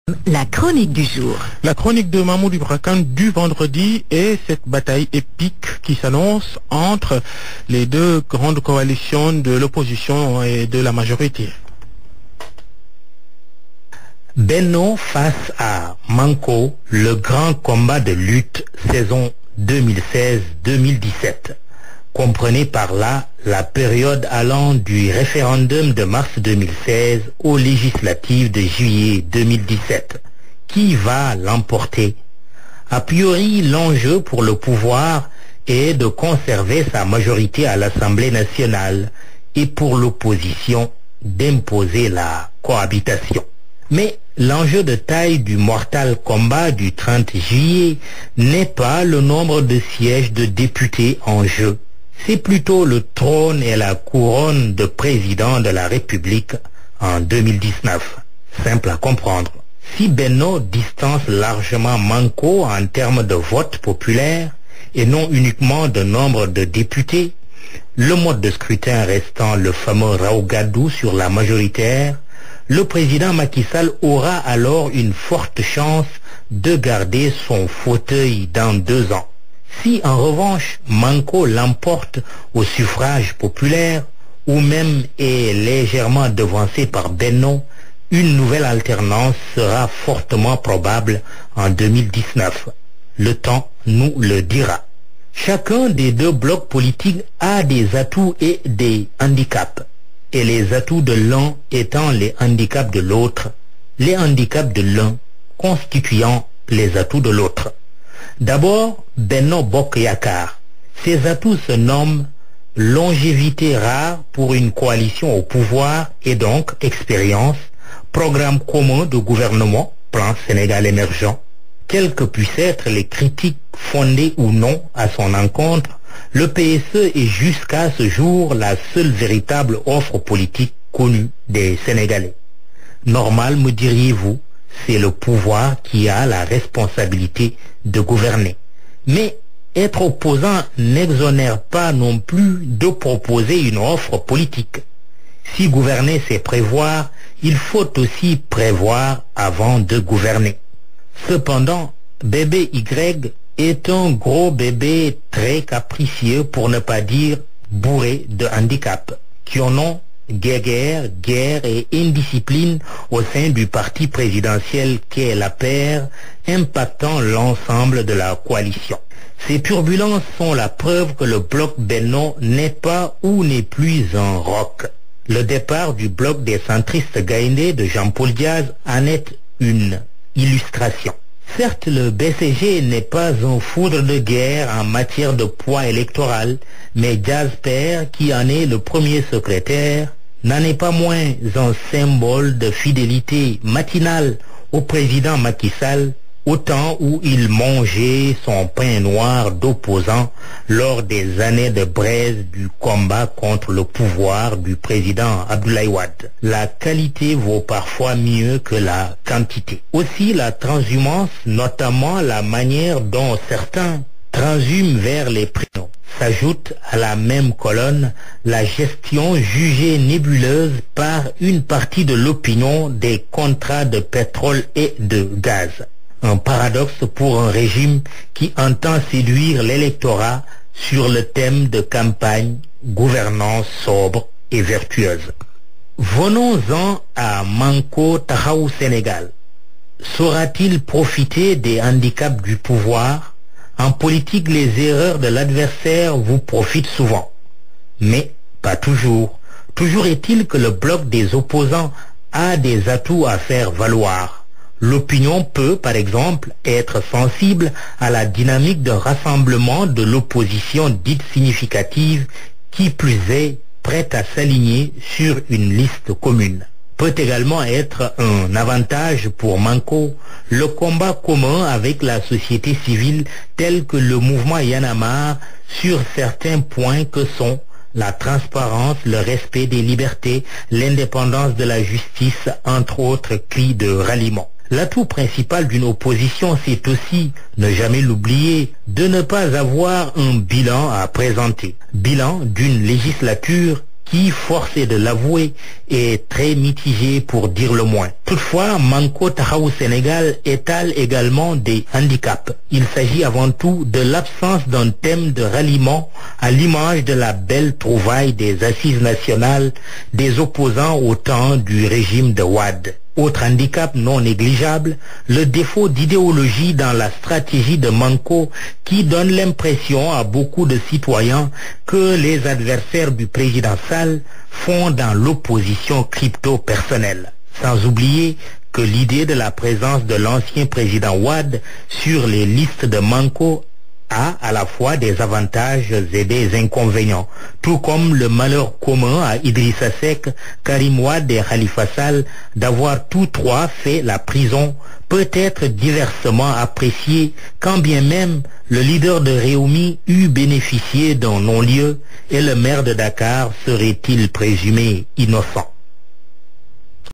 La chronique du jour. La chronique de Mahmoud Ibrakan du vendredi est cette bataille épique qui s'annonce entre les deux grandes coalitions de l'opposition et de la majorité. Benno face à Manko, le grand combat de lutte saison 2016-2017. Comprenez par là la période allant du référendum de mars 2016 aux législatives de juillet 2017. Qui va l'emporter? A priori, l'enjeu pour le pouvoir est de conserver sa majorité à l'Assemblée nationale et pour l'opposition d'imposer la cohabitation. Mais l'enjeu de taille du mortal combat du 30 juillet n'est pas le nombre de sièges de députés en jeu. C'est plutôt le trône et la couronne de président de la République en 2019. Simple à comprendre. Si Benno distance largement Manko en termes de vote populaire et non uniquement de nombre de députés, le mode de scrutin restant le fameux Raogadou sur la majoritaire, le président Macky Sall aura alors une forte chance de garder son fauteuil dans 2 ans. Si en revanche Manko l'emporte au suffrage populaire ou même est légèrement devancé par Benno, une nouvelle alternance sera fortement probable en 2019. Le temps nous le dira. Chacun des deux blocs politiques a des atouts et des handicaps, et les atouts de l'un étant les handicaps de l'autre, les handicaps de l'un constituant les atouts de l'autre. D'abord, Benno Bokk Yakaar. Ses atouts se nomment longévité rare pour une coalition au pouvoir et donc expérience, programme commun de gouvernement, plan Sénégal émergent. Quelles que puissent être les critiques fondées ou non à son encontre, le PSE est jusqu'à ce jour la seule véritable offre politique connue des Sénégalais. Normal, me diriez-vous, c'est le pouvoir qui a la responsabilité de gouverner. Mais être opposant n'exonère pas non plus de proposer une offre politique. Si gouverner c'est prévoir, il faut aussi prévoir avant de gouverner. Cependant, bébé Y est un gros bébé très capricieux, pour ne pas dire bourré de handicaps, qui en ont guerre et indiscipline au sein du parti présidentiel qu'est l'APR, impactant l'ensemble de la coalition. Ces turbulences sont la preuve que le bloc Benno n'est pas ou n'est plus un roc. Le départ du bloc des centristes gaïndés de Jean-Paul Diaz en est une illustration. Certes, le BCG n'est pas un foudre de guerre en matière de poids électoral, mais Diaz père, qui en est le premier secrétaire, n'en est pas moins un symbole de fidélité matinale au président Macky Sall, au temps où il mangeait son pain noir d'opposant lors des années de braise du combat contre le pouvoir du président Abdoulaye Wade. La qualité vaut parfois mieux que la quantité. Aussi la transhumance, notamment la manière dont certains transhument vers les prénoms, s'ajoute à la même colonne la gestion jugée nébuleuse par une partie de l'opinion des contrats de pétrole et de gaz. Un paradoxe pour un régime qui entend séduire l'électorat sur le thème de campagne gouvernance sobre et vertueuse. Venons-en à Manko Taxawu Sénégal. Saura-t-il profiter des handicaps du pouvoir? En politique, les erreurs de l'adversaire vous profitent souvent, mais pas toujours. Toujours est-il que le bloc des opposants a des atouts à faire valoir. L'opinion peut, par exemple, être sensible à la dynamique de rassemblement de l'opposition dite significative, qui plus est prête à s'aligner sur une liste commune. Peut également être un avantage pour Manko le combat commun avec la société civile tel que le mouvement Y en a marre sur certains points que sont la transparence, le respect des libertés, l'indépendance de la justice, entre autres cris de ralliement. L'atout principal d'une opposition, c'est aussi, ne jamais l'oublier, de ne pas avoir un bilan à présenter. Bilan d'une législature qui, force est de l'avouer, est très mitigé pour dire le moins. Toutefois, Manko Taxawu Sénégal étale également des handicaps. Il s'agit avant tout de l'absence d'un thème de ralliement à l'image de la belle trouvaille des assises nationales des opposants au temps du régime de Wade. Autre handicap non négligeable, le défaut d'idéologie dans la stratégie de Manko qui donne l'impression à beaucoup de citoyens que les adversaires du président Sall font dans l'opposition crypto-personnelle. Sans oublier que l'idée de la présence de l'ancien président Wade sur les listes de Manko a à la fois des avantages et des inconvénients, tout comme le malheur commun à Idrissa Seck, Karim Wade et Khalifa Sall d'avoir tous trois fait la prison peut être diversement apprécié quand bien même le leader de Rewmi eût bénéficié d'un non-lieu et le maire de Dakar serait-il présumé innocent.